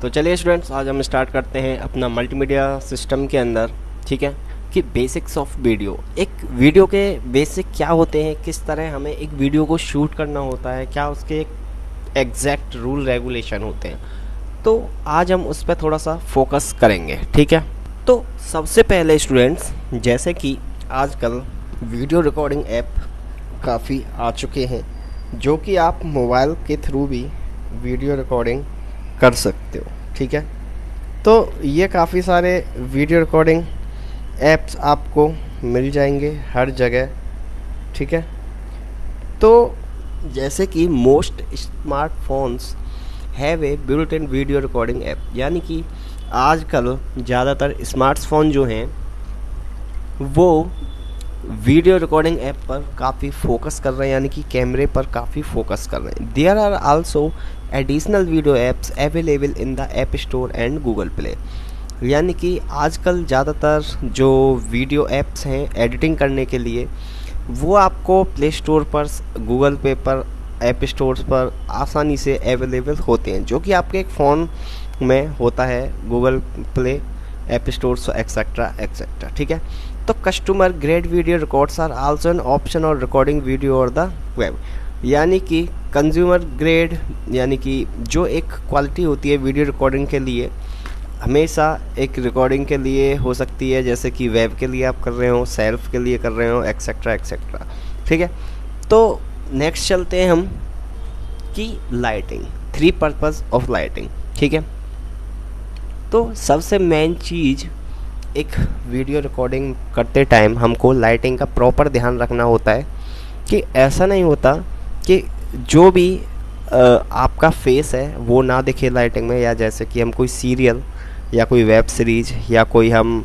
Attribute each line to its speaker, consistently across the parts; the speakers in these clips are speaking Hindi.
Speaker 1: तो चलिए स्टूडेंट्स, आज हम स्टार्ट करते हैं अपना मल्टीमीडिया सिस्टम के अंदर। ठीक है कि बेसिक्स ऑफ वीडियो, एक वीडियो के बेसिक क्या होते हैं, किस तरह हमें एक वीडियो को शूट करना होता है, क्या उसके एक एग्जैक्ट रूल रेगुलेशन होते हैं। तो आज हम उस पर थोड़ा सा फोकस करेंगे। ठीक है, तो सबसे पहले स्टूडेंट्स, जैसे कि आजकल वीडियो रिकॉर्डिंग ऐप काफ़ी आ चुके हैं जो कि आप मोबाइल के थ्रू भी वीडियो रिकॉर्डिंग कर सकते हो। ठीक है, तो ये काफ़ी सारे वीडियो रिकॉर्डिंग ऐप्स आपको मिल जाएंगे हर जगह। ठीक है, तो जैसे कि most smartphones have a built in video recording app, यानी कि आजकल ज़्यादातर स्मार्टफोन जो हैं वो वीडियो रिकॉर्डिंग ऐप पर काफ़ी फोकस कर रहे हैं, यानी कि कैमरे पर काफ़ी फोकस कर रहे हैं। There are also additional video apps available in the app store and Google Play, यानी कि आजकल ज़्यादातर जो वीडियो ऐप्स हैं एडिटिंग करने के लिए वो आपको प्ले स्टोर पर, गूगल पे पर, ऐप स्टोर्स पर आसानी से अवेलेबल होते हैं, जो कि आपके एक फ़ोन में होता है, Google Play, app stores etcetera etcetera. ठीक है, तो customer grade video records are also an option और रिकॉर्डिंग वीडियो और द वेब, यानी कि कंज्यूमर ग्रेड, यानी कि जो एक क्वालिटी होती है वीडियो रिकॉर्डिंग के लिए, हमेशा एक रिकॉर्डिंग के लिए हो सकती है, जैसे कि वेब के लिए आप कर रहे हो, सेल्फ के लिए कर रहे हो, एक्सेट्रा एक्सेट्रा। ठीक है, तो नेक्स्ट चलते हैं हम कि लाइटिंग, 3 पर्पज़ ऑफ लाइटिंग। ठीक है, तो सबसे मेन चीज़ एक वीडियो रिकॉर्डिंग करते टाइम हमको लाइटिंग का प्रॉपर ध्यान रखना होता है कि ऐसा नहीं होता कि जो भी आपका फेस है वो ना दिखे लाइटिंग में, या जैसे कि हम कोई सीरियल या कोई वेब सीरीज या कोई हम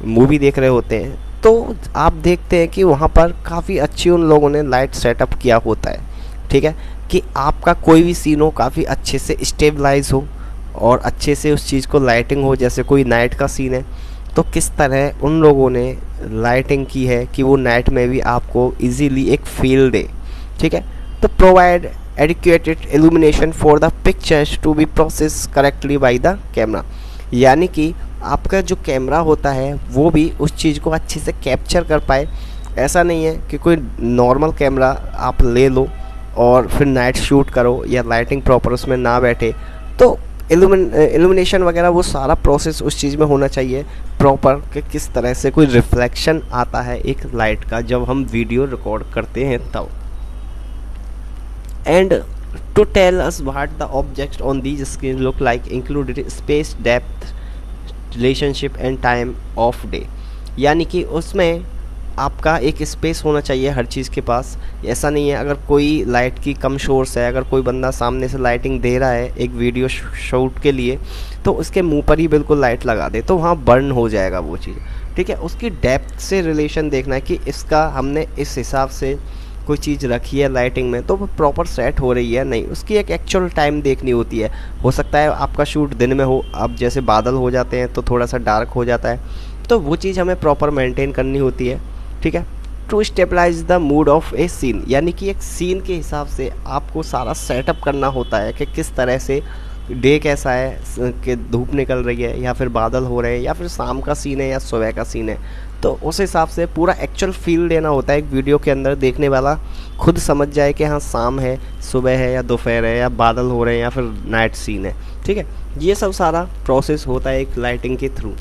Speaker 1: मूवी देख रहे होते हैं तो आप देखते हैं कि वहाँ पर काफ़ी अच्छी उन लोगों ने लाइट सेटअप किया होता है। ठीक है, कि आपका कोई भी सीन हो काफ़ी अच्छे से स्टेबलाइज हो और अच्छे से उस चीज़ को लाइटिंग हो। जैसे कोई नाइट का सीन है तो किस तरह उन लोगों ने लाइटिंग की है कि वो नाइट में भी आपको इजीली एक फील दे। ठीक है, तो provide adequated illumination for the pictures to be process correctly by the camera, यानी कि आपका जो कैमरा होता है वो भी उस चीज़ को अच्छे से कैप्चर कर पाए। ऐसा नहीं है कि कोई नॉर्मल कैमरा आप ले लो और फिर नाइट शूट करो या लाइटिंग प्रॉपर उसमें ना बैठे, तो इल्यूमिनेशन वगैरह वो सारा प्रोसेस उस चीज़ में होना चाहिए प्रॉपर, कि किस तरह से कोई रिफ्लेक्शन आता है एक लाइट का जब हम वीडियो रिकॉर्ड करते हैं तब। And to tell us what the object on these screen look like included space, depth, relationship and time of day, यानी कि उसमें आपका एक स्पेस होना चाहिए हर चीज़ के पास। ऐसा नहीं है अगर कोई लाइट की कम सोर्स है, अगर कोई बंदा सामने से लाइटिंग दे रहा है एक वीडियो शूट के लिए तो उसके मुंह पर ही बिल्कुल लाइट लगा दे तो वहाँ बर्न हो जाएगा वो चीज़। ठीक है, उसकी डेप्थ से रिलेशन देखना है कि इसका हमने इस हिसाब से कोई चीज़ रखी है लाइटिंग में तो वो प्रॉपर सेट हो रही है नहीं, उसकी एक एक्चुअल टाइम देखनी होती है। हो सकता है आपका शूट दिन में हो, अब जैसे बादल हो जाते हैं तो थोड़ा सा डार्क हो जाता है, तो वो चीज़ हमें प्रॉपर मेंटेन करनी होती है। ठीक है, to stabilize the mood of a scene, यानी कि एक सीन के हिसाब से आपको सारा सेटअप करना होता है कि किस तरह से डे कैसा है, कि धूप निकल रही है या फिर बादल हो रहे हैं या फिर शाम का सीन है या सुबह का सीन है, तो उस हिसाब से पूरा एक्चुअल फील देना होता है एक वीडियो के अंदर, देखने वाला खुद समझ जाए कि हाँ शाम है, सुबह है या दोपहर है या बादल हो रहे हैं या फिर नाइट सीन है। ठीक है, ये सब सारा प्रोसेस होता है एक लाइटिंग के थ्रू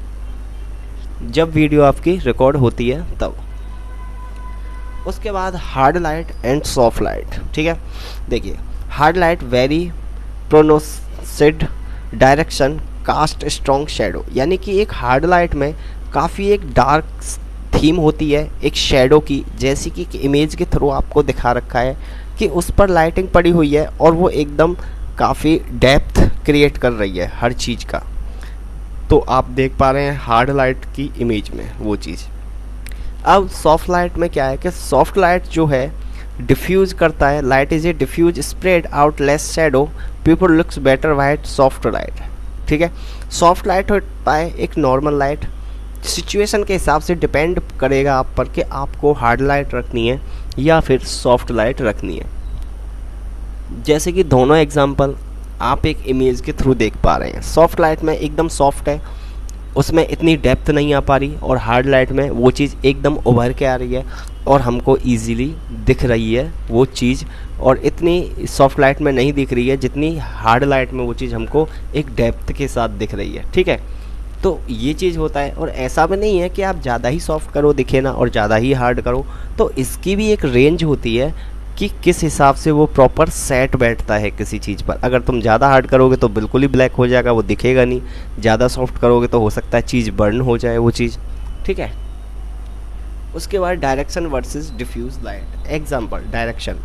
Speaker 1: जब वीडियो आपकी रिकॉर्ड होती है तब। उसके बाद hard light and soft light. ठीक है, देखिए hard light very pronounced direction cast strong shadow, यानी कि एक हार्ड लाइट में काफ़ी एक डार्क थीम होती है एक शेडो की, जैसी कि इमेज के थ्रू आपको दिखा रखा है कि उस पर लाइटिंग पड़ी हुई है और वो एकदम काफ़ी डेप्थ क्रिएट कर रही है हर चीज़ का, तो आप देख पा रहे हैं हार्ड लाइट की इमेज में वो चीज़। अब सॉफ्ट लाइट में क्या है कि सॉफ्ट लाइट जो है डिफ्यूज करता है, light is a diffuse spread out less shadow, people looks better white soft light. ठीक है, सॉफ्ट लाइट होता है एक नॉर्मल लाइट, सिचुएशन के हिसाब से डिपेंड करेगा आप पर कि आपको हार्ड लाइट रखनी है या फिर सॉफ्ट लाइट रखनी है। जैसे कि दोनों एग्जांपल आप एक इमेज के थ्रू देख पा रहे हैं। सॉफ्ट लाइट में एकदम सॉफ्ट है, उसमें इतनी डेप्थ नहीं आ पा रही, और हार्ड लाइट में वो चीज़ एकदम उभर के आ रही है और हमको ईजीली दिख रही है वो चीज़, और इतनी सॉफ्ट लाइट में नहीं दिख रही है जितनी हार्ड लाइट में वो चीज़ हमको एक डेप्थ के साथ दिख रही है। ठीक है, तो ये चीज़ होता है। और ऐसा भी नहीं है कि आप ज़्यादा ही सॉफ्ट करो दिखे ना और ज़्यादा ही हार्ड करो, तो इसकी भी एक रेंज होती है कि किस हिसाब से वो प्रॉपर सेट बैठता है किसी चीज़ पर। अगर तुम ज़्यादा हार्ड करोगे तो बिल्कुल ही ब्लैक हो जाएगा, वो दिखेगा नहीं। ज़्यादा सॉफ्ट करोगे तो हो सकता है चीज़ बर्न हो जाए वो चीज़। ठीक है, उसके बाद direction versus diffuse light. Example, direction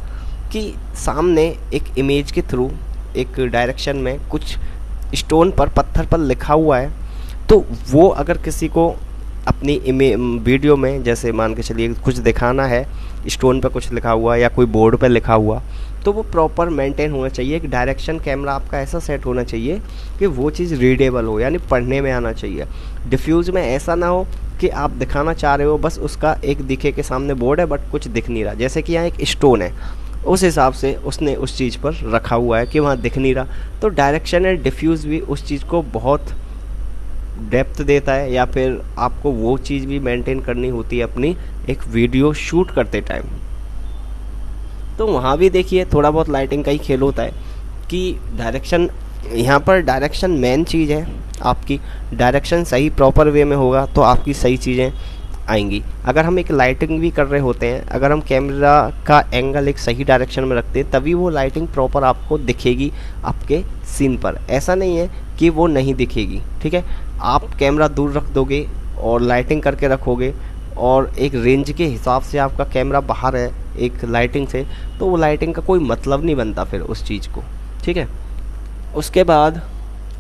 Speaker 1: कि सामने एक इमेज के थ्रू एक डायरेक्शन में कुछ स्टोन पर, पत्थर पर लिखा हुआ है, तो वो अगर किसी को अपनी वीडियो में, जैसे मान के चलिए कुछ दिखाना है, स्टोन पर कुछ लिखा हुआ या कोई बोर्ड पर लिखा हुआ, तो वो प्रॉपर मेंटेन होना चाहिए। एक डायरेक्शन कैमरा आपका ऐसा सेट होना चाहिए कि वो चीज़ रीडेबल हो, यानी पढ़ने में आना चाहिए। डिफ्यूज़ में ऐसा ना हो कि आप दिखाना चाह रहे हो बस उसका एक दिखे के सामने बोर्ड है बट कुछ दिख नहीं रहा, जैसे कि यहाँ एक स्टोन है, उस हिसाब से उसने उस चीज़ पर रखा हुआ है कि वहाँ दिख नहीं रहा। तो डायरेक्शन एंड डिफ्यूज़ भी उस चीज़ को बहुत डेप्थ देता है, या फिर आपको वो चीज़ भी मेंटेन करनी होती है अपनी एक वीडियो शूट करते टाइम। तो वहाँ भी देखिए थोड़ा बहुत लाइटिंग का ही खेल होता है कि डायरेक्शन, यहाँ पर डायरेक्शन मेन चीज़ है। आपकी डायरेक्शन सही प्रॉपर वे में होगा तो आपकी सही चीज़ें आएंगी। अगर हम एक लाइटिंग भी कर रहे होते हैं, अगर हम कैमरा का एंगल एक सही डायरेक्शन में रखते हैं, तभी वो लाइटिंग प्रॉपर आपको दिखेगी आपके सीन पर। ऐसा नहीं है कि वो नहीं दिखेगी। ठीक है, आप कैमरा दूर रख दोगे और लाइटिंग करके रखोगे और एक रेंज के हिसाब से आपका कैमरा बाहर है एक लाइटिंग से, तो वो लाइटिंग का कोई मतलब नहीं बनता फिर उस चीज़ को। ठीक है, उसके बाद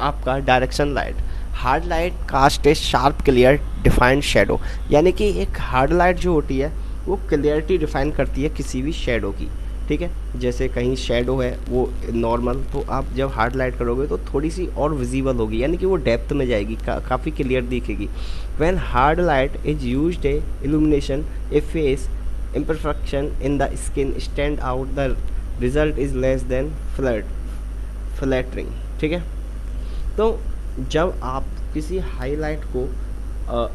Speaker 1: आपका direction light. Hard light cast a sharp clear defined shadow, यानी कि एक हार्ड लाइट जो होती है वो क्लियरिटी डिफाइन करती है किसी भी शेडो की। ठीक है, जैसे कहीं शेडो है वो नॉर्मल, तो आप जब हार्ड लाइट करोगे तो थोड़ी सी और विजिबल होगी, यानी कि वो डेप्थ में जाएगी, काफ़ी क्लियर दिखेगी। When hard light is used A illumination A face imperfection in the skin stand out, the result is less than flattering। ठीक है, तो जब आप किसी हाईलाइट को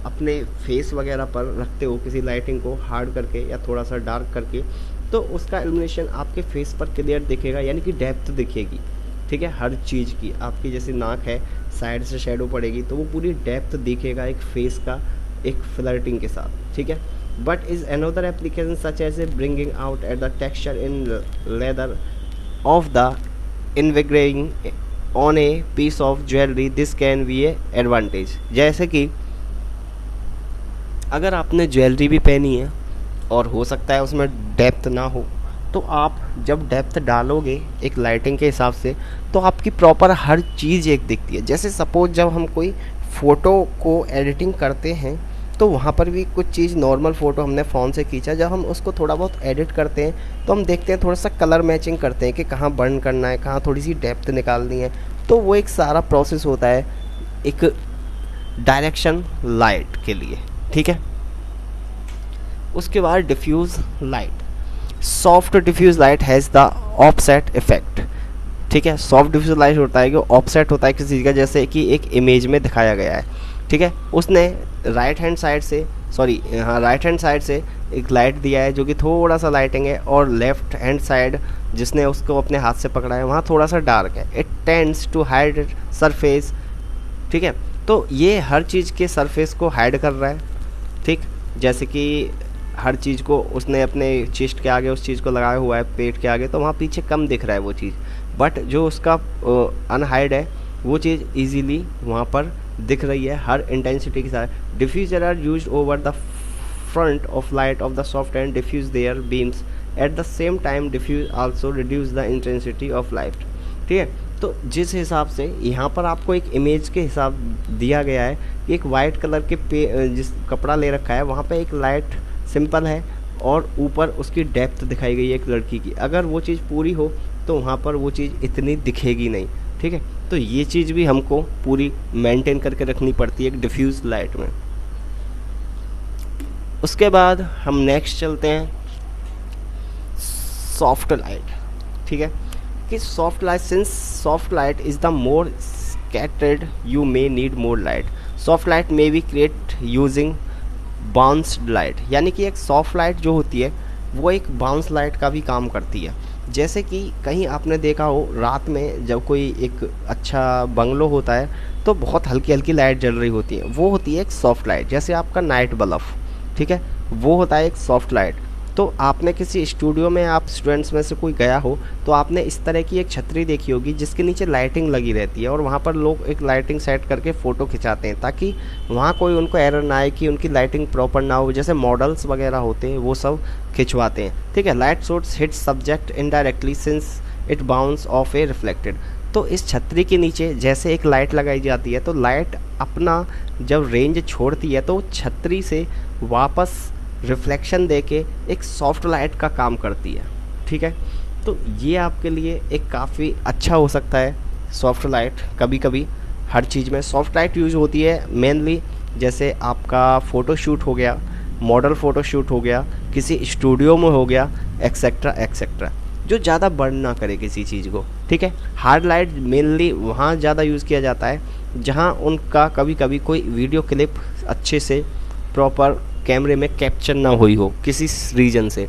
Speaker 1: अपने फेस वगैरह पर रखते हो, किसी लाइटिंग को हार्ड करके या थोड़ा सा डार्क करके, तो उसका इल्यूमिनेशन आपके फेस पर क्लियर दिखेगा, यानी कि डेप्थ दिखेगी। ठीक है, हर चीज़ की आपकी जैसे नाक है, साइड से शेडो पड़ेगी तो वो पूरी डेप्थ दिखेगा एक फेस का एक फ्लर्टिंग के साथ। ठीक है, but is another application such as bringing out at the texture in leather of the engraving on a piece of jewelry, this can be a advantage। जैसे कि अगर आपने ज्वेलरी भी पहनी है और हो सकता है उसमें डेप्थ ना हो, तो आप जब डेप्थ डालोगे एक लाइटिंग के हिसाब से तो आपकी प्रॉपर हर चीज़ एक दिखती है। जैसे सपोज जब हम कोई फ़ोटो को एडिटिंग करते हैं तो वहाँ पर भी कुछ चीज़, नॉर्मल फ़ोटो हमने फ़ोन से खींचा, जब हम उसको थोड़ा बहुत एडिट करते हैं तो हम देखते हैं, थोड़ा सा कलर मैचिंग करते हैं कि कहाँ बर्न करना है, कहाँ थोड़ी सी डेप्थ निकालनी है। तो वो एक सारा प्रोसेस होता है एक डायरेक्शन लाइट के लिए। ठीक है, उसके बाद diffuse light. Soft diffuse light has the offset effect. ठीक है, सॉफ्ट डिफ्यूज़ लाइट होता है कि ऑफसेट होता है किसी चीज़ का, जैसे कि एक इमेज में दिखाया गया है। ठीक है, उसने राइट हैंड साइड से एक लाइट दिया है जो कि थोड़ा सा लाइटिंग है, और लेफ्ट हैंड साइड जिसने उसको अपने हाथ से पकड़ा है वहाँ थोड़ा सा डार्क है। It tends to hide surface. ठीक है, तो ये हर चीज़ के सरफेस को हाइड कर रहा है। ठीक, जैसे कि हर चीज़ को उसने अपने चेस्ट के आगे उस चीज़ को लगाया हुआ है, पेट के आगे, तो वहाँ पीछे कम दिख रहा है वो चीज़, बट जो उसका अनहाइड है वो चीज़ ईजीली वहाँ पर दिख रही है हर इंटेंसिटी के साथ। Diffuser are used over the front of light of the soft and diffuse there beams at the same time. Diffuse also reduce the intensity of light. ठीक है, तो जिस हिसाब से यहाँ पर आपको एक इमेज के हिसाब दिया गया है, एक वाइट कलर के जिस कपड़ा ले रखा है वहाँ पे एक लाइट सिंपल है और ऊपर उसकी डेप्थ दिखाई गई है एक लड़की की। अगर वो चीज़ पूरी हो तो वहाँ पर वो चीज़ इतनी दिखेगी नहीं। ठीक है, तो ये चीज़ भी हमको पूरी मेंटेन करके रखनी पड़ती है एक डिफ्यूज लाइट में। उसके बाद हम नेक्स्ट चलते हैं सॉफ्ट लाइट। ठीक है, कि soft light, since soft light is the more scattered you may need more light. Soft light may be create using bounced light, यानी कि एक सॉफ्ट लाइट जो होती है वो एक बाउंस लाइट का भी काम करती है। जैसे कि कहीं आपने देखा हो रात में जब कोई एक अच्छा बंगलो होता है तो बहुत हल्की हल्की लाइट जल रही होती है, वो होती है एक सॉफ्ट लाइट। जैसे आपका नाइट बल्ब, ठीक है, वो होता है एक सॉफ्ट लाइट। तो आपने किसी स्टूडियो में, आप स्टूडेंट्स में से कोई गया हो तो आपने इस तरह की एक छतरी देखी होगी जिसके नीचे लाइटिंग लगी रहती है और वहाँ पर लोग एक लाइटिंग सेट करके फ़ोटो खिंचाते हैं ताकि वहाँ कोई उनको एरर ना आए कि उनकी लाइटिंग प्रॉपर ना हो। जैसे मॉडल्स वगैरह होते हैं वो सब खिंचवाते हैं, ठीक है। Light source hit subject indirectly since it bounce off A reflected. तो इस छतरी के नीचे जैसे एक लाइट लगाई जाती है तो लाइट अपना जब रेंज छोड़ती है तो छतरी से वापस रिफ्लेक्शन देके एक सॉफ्ट लाइट का काम करती है, ठीक है। तो ये आपके लिए एक काफ़ी अच्छा हो सकता है सॉफ्ट लाइट। कभी कभी हर चीज़ में सॉफ्ट लाइट यूज होती है मेनली, जैसे आपका फ़ोटोशूट हो गया, मॉडल फ़ोटोशूट हो गया, किसी स्टूडियो में हो गया, एक्सेट्रा एक्सेट्रा, जो ज़्यादा बर्न ना करे किसी चीज़ को, ठीक है। हार्ड लाइट मेनली वहाँ ज़्यादा यूज़ किया जाता है जहाँ उनका कभी कभी कोई वीडियो क्लिप अच्छे से प्रॉपर कैमरे में कैप्चर ना हुई हो किसी रीजन से,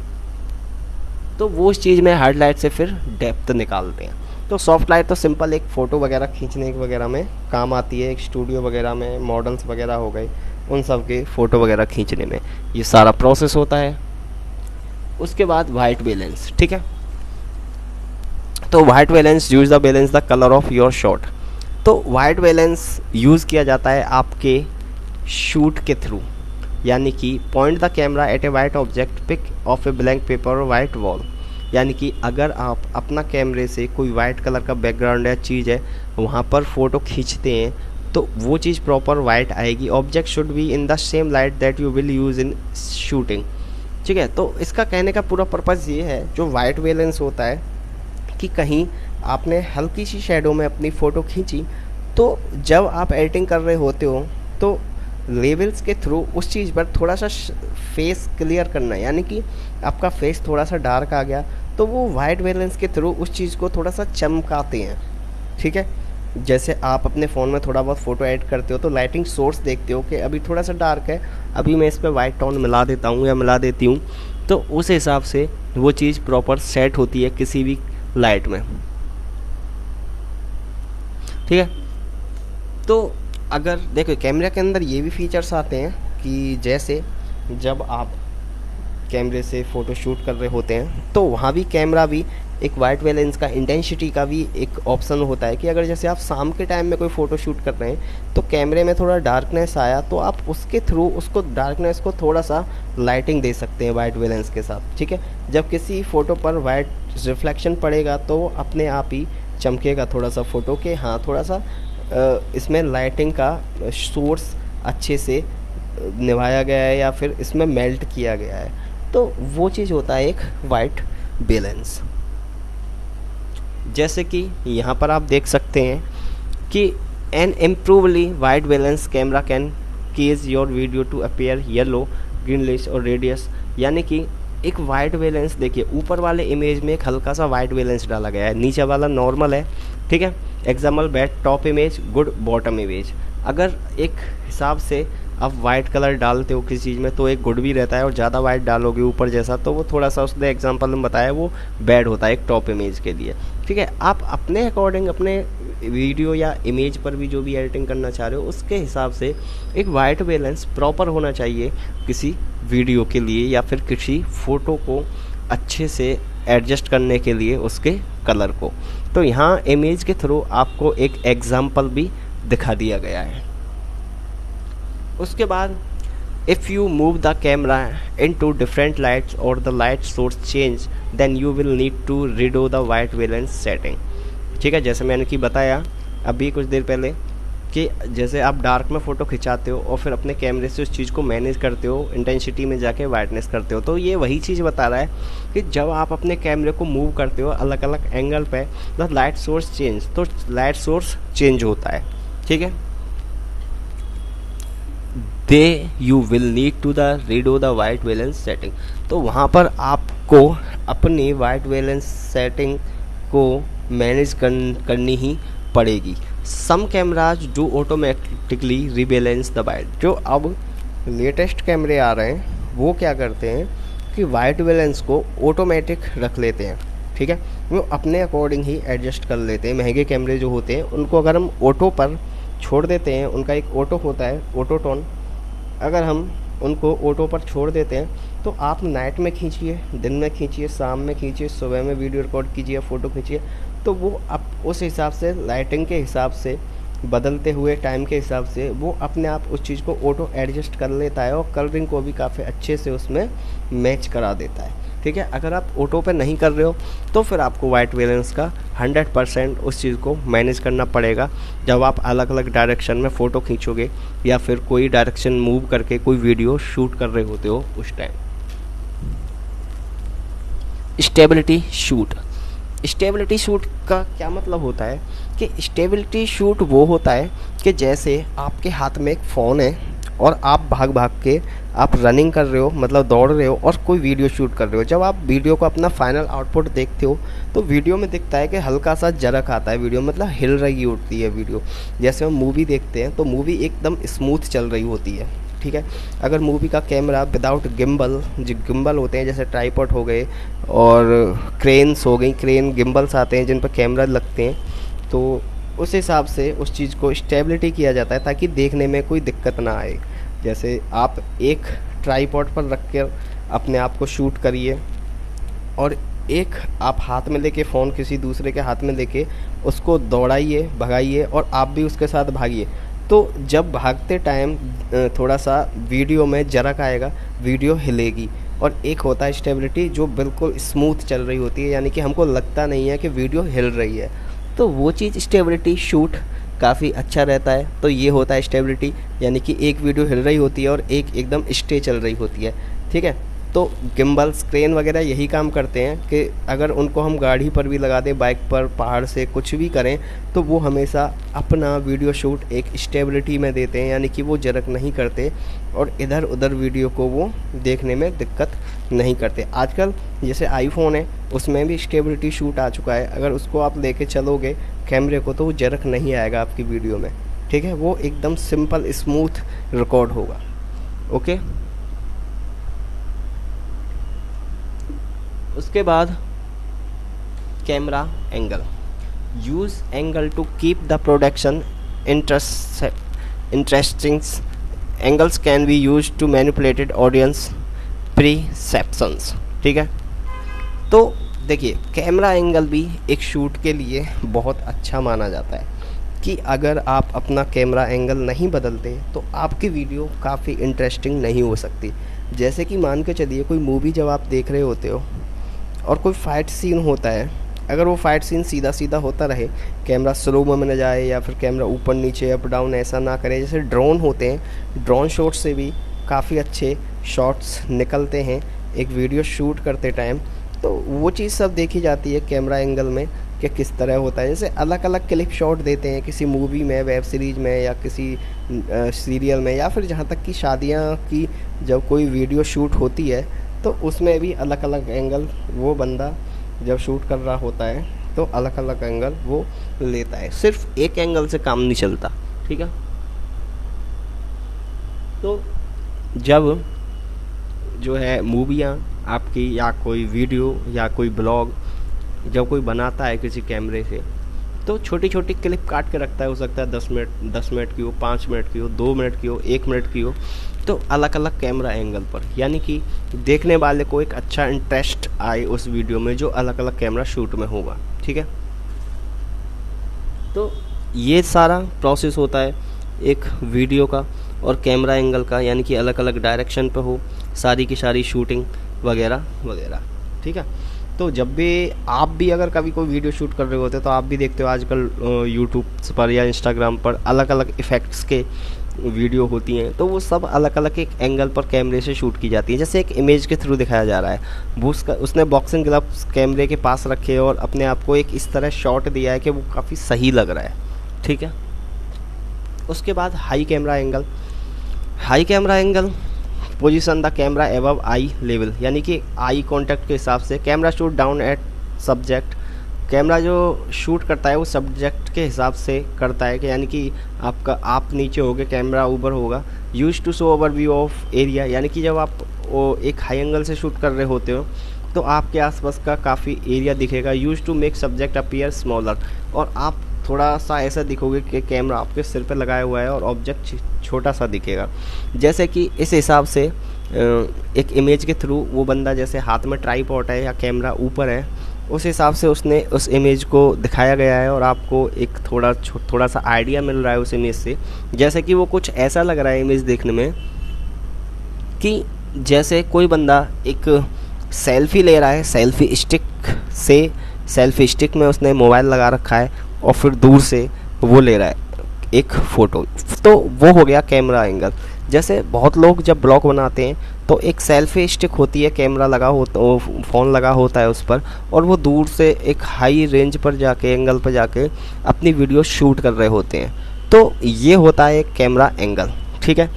Speaker 1: तो वो उस चीज़ में हार्ड लाइट से फिर डेप्थ निकालते हैं। तो सॉफ्ट लाइट तो सिंपल एक फ़ोटो वगैरह खींचने वगैरह में काम आती है, एक स्टूडियो वगैरह में मॉडल्स वगैरह हो गए उन सब के फ़ोटो वगैरह खींचने में ये सारा प्रोसेस होता है। उसके बाद वाइट बैलेंस, ठीक है। तो white balance use the balance the colour of your shot. तो वाइट बैलेंस यूज़ किया जाता है आपके शूट के थ्रू, यानी कि point the camera at a white object pick of a blank paper और वाइट वॉल। यानी कि अगर आप अपना कैमरे से कोई वाइट कलर का बैकग्राउंड या चीज़ है वहाँ पर फ़ोटो खींचते हैं तो वो चीज़ प्रॉपर वाइट आएगी। Object should be in the same light that you will use in shooting, ठीक है। तो इसका कहने का पूरा पर्पज़ ये है, जो वाइट बैलेंस होता है कि कहीं आपने हल्की सी शेडो में अपनी फ़ोटो खींची तो जब आप एडिटिंग कर रहे होते हो तो लेवल्स के थ्रू उस चीज़ पर थोड़ा सा फेस क्लियर करना है, यानी कि आपका फेस थोड़ा सा डार्क आ गया तो वो वाइट बैलेंस के थ्रू उस चीज़ को थोड़ा सा चमकाते हैं, ठीक है। जैसे आप अपने फ़ोन में थोड़ा बहुत फ़ोटो ऐड करते हो तो लाइटिंग सोर्स देखते हो कि अभी थोड़ा सा डार्क है, अभी मैं इस पर वाइट टोन मिला देता हूँ या मिला देती हूँ, तो उस हिसाब से वो चीज़ प्रॉपर सेट होती है किसी भी लाइट में, ठीक है। तो अगर देखो कैमरे के अंदर ये भी फीचर्स आते हैं कि जैसे जब आप कैमरे से फ़ोटो शूट कर रहे होते हैं तो वहाँ भी कैमरा भी एक वाइट बैलेंस का इंटेंसिटी का भी एक ऑप्शन होता है कि अगर जैसे आप शाम के टाइम में कोई फ़ोटो शूट कर रहे हैं तो कैमरे में थोड़ा डार्कनेस आया तो आप उसके थ्रू उसको डार्कनेस को थोड़ा सा लाइटिंग दे सकते हैं वाइट बैलेंस के साथ, ठीक है। जब किसी फ़ोटो पर वाइट रिफ्लेक्शन पड़ेगा तो अपने आप ही चमकेगा थोड़ा सा फ़ोटो के, हाँ थोड़ा सा इसमें लाइटिंग का सोर्स अच्छे से निभाया गया है या फिर इसमें मेल्ट किया गया है, तो वो चीज़ होता है एक वाइट बैलेंस। जैसे कि यहाँ पर आप देख सकते हैं कि an improperly white balance camera can cause your video to appear yellow, greenish और रेडियस। यानी कि एक वाइट बैलेंस देखिए, ऊपर वाले इमेज में एक हल्का सा वाइट बैलेंस डाला गया है, नीचे वाला नॉर्मल है, ठीक है। Example bad top image, good bottom image. अगर एक हिसाब से आप वाइट कलर डालते हो किसी चीज़ में तो एक गुड भी रहता है, और ज़्यादा वाइट डालोगे ऊपर जैसा तो वो थोड़ा सा, उसने एग्जांपल में बताया, वो बैड होता है एक टॉप इमेज के लिए, ठीक है। आप अपने अकॉर्डिंग अपने वीडियो या इमेज पर भी जो भी एडिटिंग करना चाह रहे हो उसके हिसाब से एक वाइट बैलेंस प्रॉपर होना चाहिए किसी वीडियो के लिए या फिर किसी फ़ोटो को अच्छे से एडजस्ट करने के लिए उसके कलर को। तो यहाँ इमेज के थ्रू आपको एक एग्जाम्पल भी दिखा दिया गया है। उसके बाद if you move the camera into different lights और the light source change then you will need to redo the white balance setting, ठीक है। जैसे मैंने कि बताया अभी कुछ देर पहले कि जैसे आप डार्क में फ़ोटो खिंचाते हो और फिर अपने कैमरे से उस चीज़ को मैनेज करते हो, इंटेंसिटी में जाके वाइटनेस करते हो, तो ये वही चीज़ बता रहा है कि जब आप अपने कैमरे को मूव करते हो अलग अलग एंगल पे द लाइट सोर्स चेंज, तो लाइट सोर्स चेंज होता है, ठीक है। They you will need to the redo the white balance setting, तो वहाँ पर आपको अपनी वाइट बैलेंस सेटिंग को मैनेज करनी ही पड़ेगी। Some cameras do automatically rebalance the white. जो अब लेटेस्ट कैमरे आ रहे हैं वो क्या करते हैं कि वाइट बैलेंस को ऑटोमेटिक रख लेते हैं, ठीक है, वो अपने अकॉर्डिंग ही एडजस्ट कर लेते हैं। महंगे कैमरे जो होते हैं उनको अगर हम ऑटो पर छोड़ देते हैं, उनका एक ऑटो होता है ऑटो टोन, अगर हम उनको ऑटो पर छोड़ देते हैं तो आप नाइट में खींचिए, दिन में खींचिए, शाम में खींचिए, सुबह में वीडियो रिकॉर्ड कीजिए, फ़ोटो खींचिए, तो वो आप उस हिसाब से लाइटिंग के हिसाब से बदलते हुए टाइम के हिसाब से वो अपने आप उस चीज़ को ऑटो एडजस्ट कर लेता है और कलरिंग को भी काफ़ी अच्छे से उसमें मैच करा देता है, ठीक है। अगर आप ऑटो पे नहीं कर रहे हो तो फिर आपको वाइट बैलेंस का 100% उस चीज़ को मैनेज करना पड़ेगा जब आप अलग अलग डायरेक्शन में फ़ोटो खींचोगे या फिर कोई डायरेक्शन मूव करके कोई वीडियो शूट कर रहे होते हो उस time. Stability shoot. Stability shoot का क्या मतलब होता है कि स्टेबिलिटी शूट वो होता है कि जैसे आपके हाथ में एक फ़ोन है और आप भाग भाग के आप रनिंग कर रहे हो, मतलब दौड़ रहे हो और कोई वीडियो शूट कर रहे हो। जब आप वीडियो को अपना फाइनल आउटपुट देखते हो तो वीडियो में दिखता है कि हल्का सा जरक आता है, वीडियो मतलब हिल रही होती है वीडियो। जैसे हम मूवी देखते हैं तो मूवी एकदम स्मूथ चल रही होती है, ठीक है। अगर मूवी का कैमरा विदाउट गिम्बल, जो गिम्बल होते हैं जैसे ट्राइपॉड हो गए और क्रेन्स हो गई, क्रेन गिम्बल्स आते हैं जिन पर कैमरा लगते हैं, तो उस हिसाब से उस चीज़ को स्टेबिलिटी किया जाता है ताकि देखने में कोई दिक्कत ना आए। जैसे आप एक ट्राइपॉड पर रख कर अपने आप को शूट करिए और एक आप हाथ में लेके फ़ोन किसी दूसरे के हाथ में लेके उसको दौड़ाइए, भगाइए और आप भी उसके साथ भागिए, तो जब भागते टाइम थोड़ा सा वीडियो में जरक आएगा, वीडियो हिलेगी। और एक होता है स्टेबिलिटी जो बिल्कुल स्मूथ चल रही होती है, यानी कि हमको लगता नहीं है कि वीडियो हिल रही है, तो वो चीज़ स्टेबिलिटी शूट काफ़ी अच्छा रहता है। तो ये होता है स्टेबिलिटी, यानी कि एक वीडियो हिल रही होती है और एक एकदम स्टे चल रही होती है, ठीक है। तो गिम्बल्स, क्रेन वगैरह यही काम करते हैं कि अगर उनको हम गाड़ी पर भी लगा दें, बाइक पर, पहाड़ से कुछ भी करें, तो वो हमेशा अपना वीडियो शूट एक स्टेबिलिटी में देते हैं, यानी कि वो जरक नहीं करते और इधर उधर वीडियो को वो देखने में दिक्कत नहीं करते। आजकल जैसे आईफोन है उसमें भी स्टेबिलिटी शूट आ चुका है, अगर उसको आप लेके चलोगे कैमरे को तो वो जरक नहीं आएगा आपकी वीडियो में, ठीक है। वो एकदम सिंपल स्मूथ रिकॉर्ड होगा, ओके। उसके बाद camera angle. Use angle to keep the production interesting. Angles can be use to manipulated audience perceptions, ठीक है। तो देखिए कैमरा एंगल भी एक शूट के लिए बहुत अच्छा माना जाता है कि अगर आप अपना कैमरा एंगल नहीं बदलते तो आपकी वीडियो काफ़ी इंटरेस्टिंग नहीं हो सकती। जैसे कि मान के चलिए कोई मूवी जब आप देख रहे होते हो और कोई फाइट सीन होता है, अगर वो फाइट सीन सीधा सीधा होता रहे, कैमरा स्लो में न जाए या फिर कैमरा ऊपर नीचे अप डाउन ऐसा ना करे, जैसे ड्रोन होते हैं, ड्रोन शॉट से भी काफ़ी अच्छे शॉट्स निकलते हैं एक वीडियो शूट करते टाइम, तो वो चीज़ सब देखी जाती है कैमरा एंगल में कि किस तरह होता है। जैसे अलग अलग क्लिप शॉट देते हैं किसी मूवी में, वेब सीरीज़ में या किसी सीरियल में, या फिर जहाँ तक कि शादियाँ की जब कोई वीडियो शूट होती है तो उसमें भी अलग अलग एंगल वो बंदा जब शूट कर रहा होता है तो अलग अलग एंगल वो लेता है, सिर्फ एक एंगल से काम नहीं चलता, ठीक है। तो जब जो है मूवियाँ आपकी या कोई वीडियो या कोई ब्लॉग जब कोई बनाता है किसी कैमरे से, तो छोटी छोटी क्लिप काट के रखता है, हो सकता है 10 मिनट की हो, 5 मिनट की हो, 2 मिनट की हो, 1 मिनट की हो, तो अलग अलग कैमरा एंगल पर, यानी कि देखने वाले को एक अच्छा इंटरेस्ट आए उस वीडियो में जो अलग अलग कैमरा शूट में होगा, ठीक है। तो ये सारा प्रोसेस होता है एक वीडियो का और कैमरा एंगल का, यानी कि अलग अलग डायरेक्शन पे हो सारी की सारी शूटिंग वगैरह वगैरह, ठीक है। तो जब भी आप भी अगर कभी कोई वीडियो शूट कर रहे होते हो तो आप भी देखते हो आजकल यूट्यूब पर या इंस्टाग्राम पर अलग अलग इफ़ेक्ट्स के वीडियो होती हैं, तो वो सब अलग अलग एक एंगल पर कैमरे से शूट की जाती है। जैसे एक इमेज के थ्रू दिखाया जा रहा है, वो उसने बॉक्सिंग ग्लव्स कैमरे के पास रखे और अपने आप को एक इस तरह शॉट दिया है कि वो काफ़ी सही लग रहा है, ठीक है। उसके बाद high camera angle. High camera angle position the camera above eye level, यानी कि आई कांटेक्ट के हिसाब से camera shoot down at subject camera जो शूट करता है वो सब्जेक्ट के हिसाब से करता है, कि यानी कि आपका आप नीचे होगे, कैमरा ऊपर होगा। Use to show overview of area, यानी कि जब आप वो एक हाई एंगल से शूट कर रहे होते हो तो आपके आसपास का काफ़ी एरिया दिखेगा। Use to make subject appear smaller, और आप थोड़ा सा ऐसा दिखोगे कि कैमरा आपके सिर पे लगाया हुआ है और ऑब्जेक्ट छोटा सा दिखेगा। जैसे कि इस हिसाब से एक इमेज के थ्रू वो बंदा, जैसे हाथ में ट्राइपॉड है या कैमरा ऊपर है, उस हिसाब से उसने उस इमेज को दिखाया गया है और आपको एक थोड़ा सा आइडिया मिल रहा है उस इमेज से। जैसे कि वो कुछ ऐसा लग रहा है इमेज देखने में कि जैसे कोई बंदा एक सेल्फी ले रहा है, सेल्फी स्टिक में उसने मोबाइल लगा रखा है और फिर दूर से वो ले रहा है एक फ़ोटो, तो वो हो गया कैमरा एंगल। जैसे बहुत लोग जब ब्लॉग बनाते हैं तो एक सेल्फी स्टिक होती है, कैमरा लगा होता, फ़ोन लगा होता है उस पर, और वो दूर से एक हाई रेंज पर जाके, एंगल पर जाके अपनी वीडियो शूट कर रहे होते हैं। तो ये होता है एक कैमरा एंगल, ठीक है,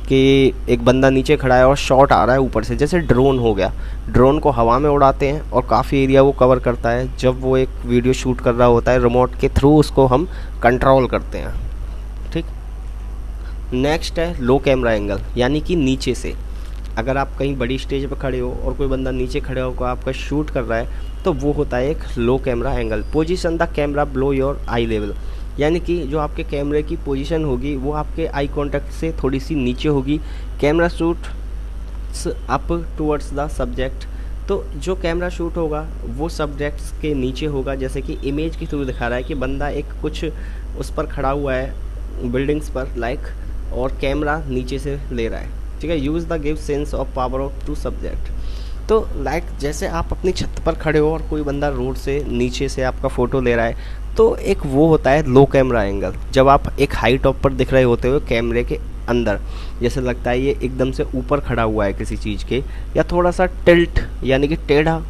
Speaker 1: कि एक बंदा नीचे खड़ा है और शॉट आ रहा है ऊपर से। जैसे ड्रोन हो गया, ड्रोन को हवा में उड़ाते हैं और काफ़ी एरिया वो कवर करता है। जब वो एक वीडियो शूट कर रहा होता है, रिमोट के थ्रू उसको हम कंट्रोल करते हैं, ठीक। नेक्स्ट है लो कैमरा एंगल, यानी कि नीचे से। अगर आप कहीं बड़ी स्टेज पर खड़े हो और कोई बंदा नीचे खड़े होकर आपका शूट कर रहा है तो वो होता है एक low camera angle. Position the camera below your eye level, यानी कि जो आपके कैमरे की पोजीशन होगी वो आपके आई कांटेक्ट से थोड़ी सी नीचे होगी। Camera shoot up towards the subject, तो जो कैमरा शूट होगा वो सब्जेक्ट्स के नीचे होगा। जैसे कि इमेज के थ्रू दिखा रहा है कि बंदा एक कुछ उस पर खड़ा हुआ है बिल्डिंग्स पर लाइक, और कैमरा नीचे से ले रहा है, ठीक है। Use the give sense of power of to subject, तो लाइक जैसे आप अपनी छत पर खड़े हो और कोई बंदा रोड से नीचे से आपका फ़ोटो ले रहा है, तो एक वो होता है लो कैमरा एंगल। जब आप एक हाई टॉप पर दिख रहे होते हो कैमरे के अंदर, जैसे लगता है ये एकदम से ऊपर खड़ा हुआ है किसी चीज़ के, या थोड़ा सा टिल्ट यानी कि टेढ़ा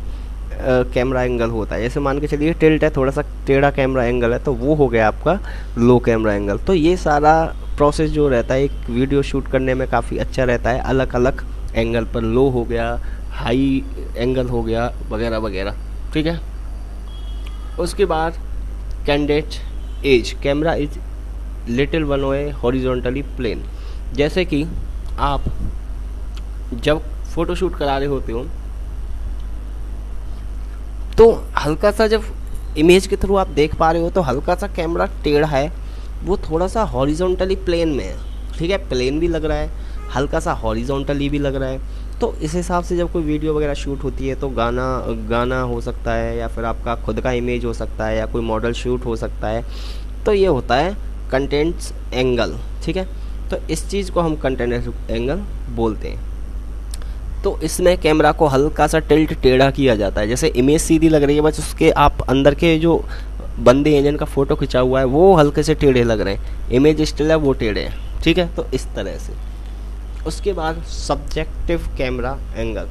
Speaker 1: कैमरा एंगल होता है। जैसे मान के चलिए टिल्ट है, थोड़ा सा टेढ़ा कैमरा एंगल है, तो वो हो गया आपका लो कैमरा एंगल। तो ये सारा प्रोसेस जो रहता है एक वीडियो शूट करने में काफ़ी अच्छा रहता है, अलग अलग एंगल पर, लो हो गया, हाई एंगल हो गया, वगैरह वगैरह, ठीक है। उसके बाद candidate age, camera is little one way horizontally plane, जैसे कि आप जब फोटो शूट करा रहे होते हो तो हल्का सा, जब इमेज के थ्रू आप देख पा रहे हो तो हल्का सा कैमरा टेढ़ा है, वो थोड़ा सा हॉरिजॉन्टली प्लेन में है, ठीक है। प्लेन भी लग रहा है, हल्का सा हॉरिजॉन्टली भी लग रहा है। तो इस हिसाब से जब कोई वीडियो वगैरह शूट होती है तो गाना हो सकता है, या फिर आपका खुद का इमेज हो सकता है, या कोई मॉडल शूट हो सकता है, तो ये होता है कंटेंट्स एंगल, ठीक है। तो इस चीज़ को हम कंटेंट एंगल बोलते हैं। तो इसमें कैमरा को हल्का सा टिल्ट टेढ़ा किया जाता है। जैसे इमेज सीधी लग रही है, बस उसके आप अंदर के जो बंदे हैं जिनका फ़ोटो खिंचा हुआ है वो हल्के से टेढ़े लग रहे हैं, इमेज स्टिल है वो टेढ़े हैं, ठीक है। तो इस तरह से। उसके बाद सब्जेक्टिव कैमरा एंगल,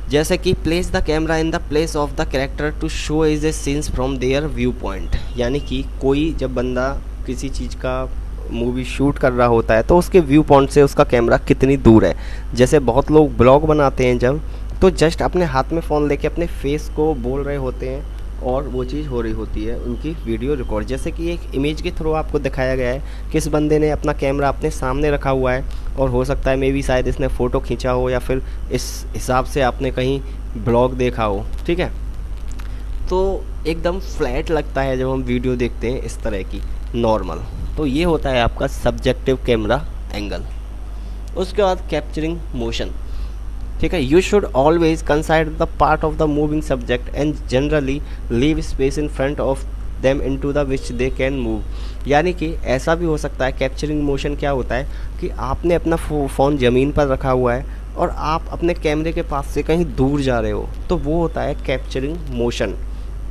Speaker 1: जैसे कि place the camera in the place of the character to show is a scenes from their view point, यानी कि कोई जब बंदा किसी चीज़ का मूवी शूट कर रहा होता है तो उसके व्यू पॉइंट से उसका कैमरा कितनी दूर है। जैसे बहुत लोग ब्लॉग बनाते हैं जब, तो जस्ट अपने हाथ में फ़ोन लेके अपने फेस को बोल रहे होते हैं और वो चीज़ हो रही होती है उनकी वीडियो रिकॉर्ड। जैसे कि एक इमेज के थ्रू आपको दिखाया गया है कि इस बंदे ने अपना कैमरा अपने सामने रखा हुआ है, और हो सकता है मे बी शायद इसने फ़ोटो खींचा हो, या फिर इस हिसाब से आपने कहीं ब्लॉग देखा हो, ठीक है। तो एकदम फ्लैट लगता है जब हम वीडियो देखते हैं इस तरह की नॉर्मल। तो ये होता है आपका सब्जेक्टिव कैमरा एंगल। उसके बाद कैप्चरिंग मोशन, ठीक है। You should always consider the part of the moving subject and generally leave space in front of them into the which they can move, यानी कि ऐसा भी हो सकता है। कैप्चरिंग मोशन क्या होता है कि आपने अपना फ़ोन ज़मीन पर रखा हुआ है और आप अपने कैमरे के पास से कहीं दूर जा रहे हो, तो वो होता है कैप्चरिंग मोशन,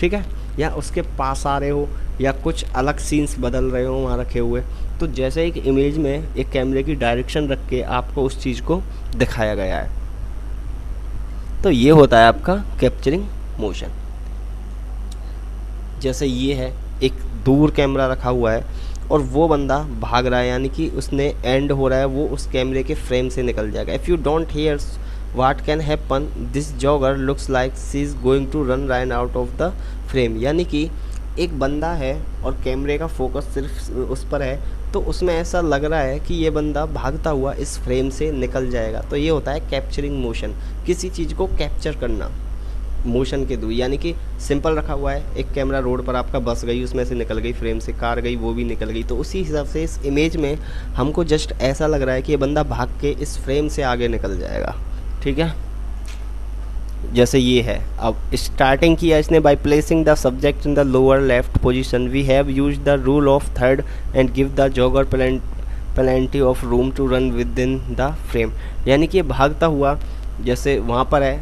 Speaker 1: ठीक है। या उसके पास आ रहे हो, या कुछ अलग सीन्स बदल रहे हो वहाँ रखे हुए, तो जैसे एक इमेज में एक कैमरे की डायरेक्शन रख के आपको उस चीज़ को दिखाया गया है, तो ये होता है आपका कैप्चरिंग मोशन। जैसे ये है, एक दूर कैमरा रखा हुआ है और वो बंदा भाग रहा है, यानी कि उसने एंड हो रहा है, वो उस कैमरे के फ्रेम से निकल जाएगा। If you don't hear what can happen, this jogger looks like she is going to run right out of the frame. यानी कि एक बंदा है और कैमरे का फोकस सिर्फ उस पर है, तो उसमें ऐसा लग रहा है कि ये बंदा भागता हुआ इस फ्रेम से निकल जाएगा। तो ये होता है कैप्चरिंग मोशन, किसी चीज़ को कैप्चर करना मोशन के थ्रू। यानी कि सिंपल रखा हुआ है, एक कैमरा रोड पर आपका बस गई, उसमें से निकल गई फ्रेम से, कार गई वो भी निकल गई, तो उसी हिसाब से इस इमेज में हमको जस्ट ऐसा लग रहा है कि ये बंदा भाग के इस फ्रेम से आगे निकल जाएगा। ठीक है, जैसे ये है। अब स्टार्टिंग किया इसने by placing the subject in the lower left position, we have used the rule of third and give the jogger plenty of room to run within the frame. यानी कि भागता हुआ जैसे वहाँ पर है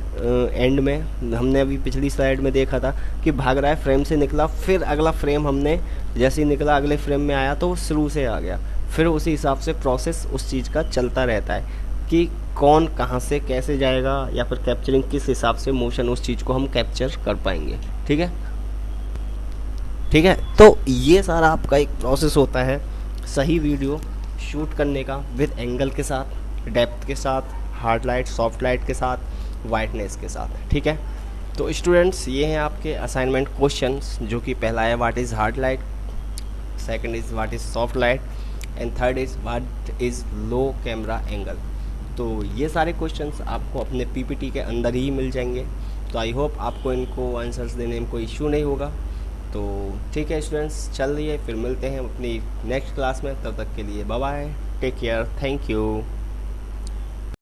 Speaker 1: एंड में, हमने अभी पिछली स्लाइड में देखा था कि भाग रहा है, फ्रेम से निकला, फिर अगला फ्रेम हमने जैसे ही निकला अगले फ्रेम में आया तो वो शुरू से आ गया। फिर उसी हिसाब से प्रोसेस उस चीज़ का चलता रहता है कि कौन कहाँ से कैसे जाएगा, या फिर कैप्चरिंग किस हिसाब से मोशन उस चीज़ को हम कैप्चर कर पाएंगे। ठीक है, ठीक है। तो ये सारा आपका एक प्रोसेस होता है सही वीडियो शूट करने का, विद एंगल के साथ, डेप्थ के साथ, हार्ड लाइट सॉफ्ट लाइट के साथ, वाइटनेस के साथ। ठीक है, तो स्टूडेंट्स ये हैं आपके असाइनमेंट क्वेश्चंस, जो कि पहला है what is hard light, second is what is soft light, and third is what is low camera angle. तो ये सारे क्वेश्चंस आपको अपने पीपीटी के अंदर ही मिल जाएंगे। तो आई होप आपको इनको आंसर्स देने में कोई इशू नहीं होगा। तो ठीक है स्टूडेंट्स, चल रही है, फिर मिलते हैं अपनी नेक्स्ट क्लास में। तब तक के लिए bye bye, take care, thank you.